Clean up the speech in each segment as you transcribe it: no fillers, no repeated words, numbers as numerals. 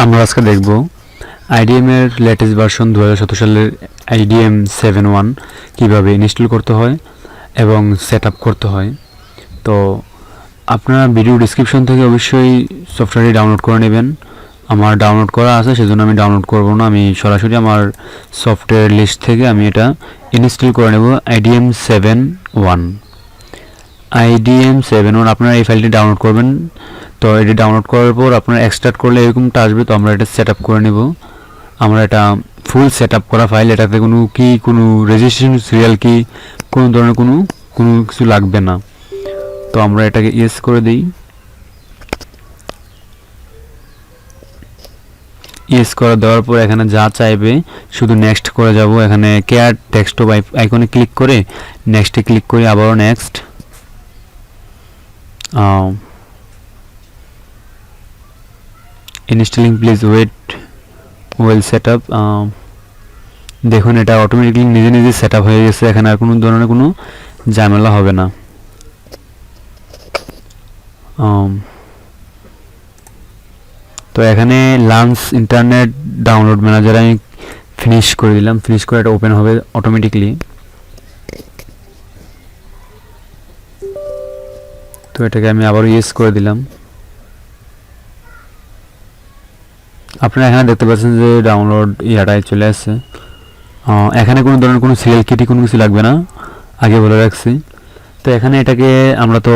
আমরা আজকে দেখব আইডিএম এর লেটেস্ট ভার্সন 2017 সালের আইডিএম 7.1 কিভাবে ইনস্টল করতে হয় এবং সেটআপ করতে হয়। তো আপনারা ভিডিও ডেসক্রিপশন থেকে অবশ্যই সফটওয়্যারটি ডাউনলোড করে নেবেন। আমার ডাউনলোড করা আছে, সেজন্য আমি ডাউনলোড করব না, আমি সরাসরি আমার সফটওয়্যার লিস্ট থেকে আমি এটা ইনস্টল করে নেব। আইডিএম 7.1 আপনারা এই ফাইলটি ডাউনলোড করবেন। তো এটি ডাউনলোড করার পর আপনারা এক্সট্রাক্ট করলে এরকমটা আসবে। তো আমরা এটা সেট আপ করে নেব। আমরা এটা ফুল সেট আপ করা ফাইল, এটাতে কোনো রেজিস্ট্রেশন সিরিয়াল কি কোনো ধরনের কোনো কিছু লাগবে না। তো আমরা এটাকে ইয়েস করে দিই। ইয়েস করে দেওয়ার পর এখানে যা চাইবে শুধু নেক্সট করে যাব। এখানে কেয়ার ডেস্কটপ আইকনে ক্লিক করে নেক্সটে ক্লিক করি, আবারও next. Installing please wait well set up. দেখুন এটা অটোমেটিকলি নিজে নিজে সেট আপ হয়ে গেছে, এখানে আর কোনো ধরনের কোনো ঝামেলা হবে না। তো এখানে লাঞ্চ ইন্টারনেট ডাউনলোড ম্যানেজার আমি ফিনিশ করে দিলাম। ফিনিশ করে এটা ওপেন হবে অটোমেটিকলি। তো এটাকে আমি আবারও ইয়েস করে দিলাম। আপনারা এখানে দেখতে পাচ্ছেন যে ডাউনলোড ইয়াটাই চলে আসছে। এখানে কোনো ধরনের কোনো সিরিয়াল কিটি কোনো কিছু লাগবে না, আগে বলে রাখছি। তো এখানে এটাকে আমরা তো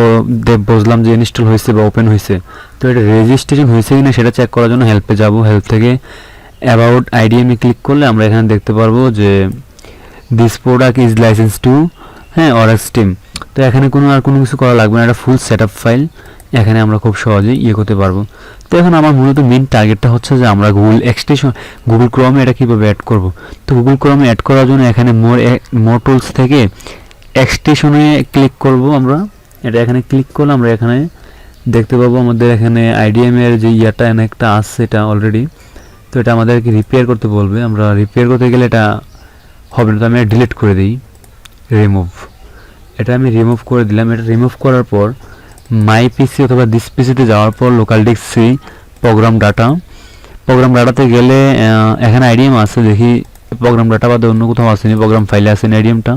বুঝলাম যে ইনস্টল হয়েছে বা ওপেন হয়েছে। তো এটা রেজিস্ট্রেশন হয়েছে কিনা সেটা চেক করার জন্য হেল্পে যাব। হেল্প থেকে অ্যাবাউট আইডিএম এ ক্লিক করলে আমরা এখানে দেখতে পারবো যে this product is license to Orex team. তো এখানে কোনো কিছু করা লাগবে না, এটা ফুল সেট আপ ফাইল। এখানে আমরা খুব সহজেই করতে পারবো। তো এখন আমার মূলত মেন টার্গেটটা হচ্ছে যে আমরা গুগল ক্রোমে এটা কীভাবে অ্যাড করব। তো গুগল ক্রোমে অ্যাড করার জন্য এখানে মোর টুলস থেকে এক্সটেনশনে ক্লিক করব। আমরা এটা এখানে ক্লিক করলে আমরা এখানে দেখতে পাবো আমাদের এখানে আইডিএম এর যে ইয়াটা একটা আছে এটা অলরেডি। তো এটা আমাদেরকে রিপেয়ার করতে বলবে। আমরা রিপেয়ার করতে গেলে এটা হবে না, তো আমি ডিলিট করে দিই, রিমুভ। এটা আমি রিমুভ করে দিলাম। এটা রিমুভ করার পর মাই পিসি অথবা দিস পিসিতে যাওয়ার পর লোকাল ডিস্ক সি প্রোগ্রাম ডাটাতে গেলে এখানে আইডিএম আছে, দেখি প্রোগ্রাম ডাটা বাদে অন্য কোথাও আসেনি, প্রোগ্রাম ফাইলে আসেনি আইডিএমটা।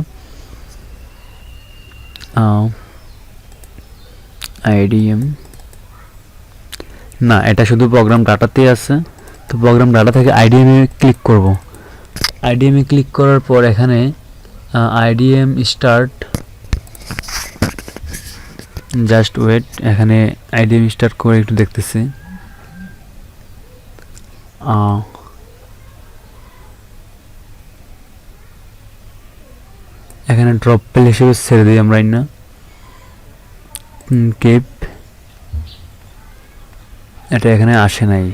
আইডিএম না, এটা শুধু প্রোগ্রাম ডাটাতেই আছে। তো প্রোগ্রাম ডাটা থেকে আইডিএম এ ক্লিক করব। আইডিএম এ ক্লিক করার পর এখানে আইডিএম স্টার্ট, জাস্ট ওয়েট। এখানে আইডিএম স্টার্ট করে একটু দেখতেছি। এখানে ড্রপ পেল হিসেবে ছেড়ে দিই আমরা না কেপ, এটা এখানে আসে নাই।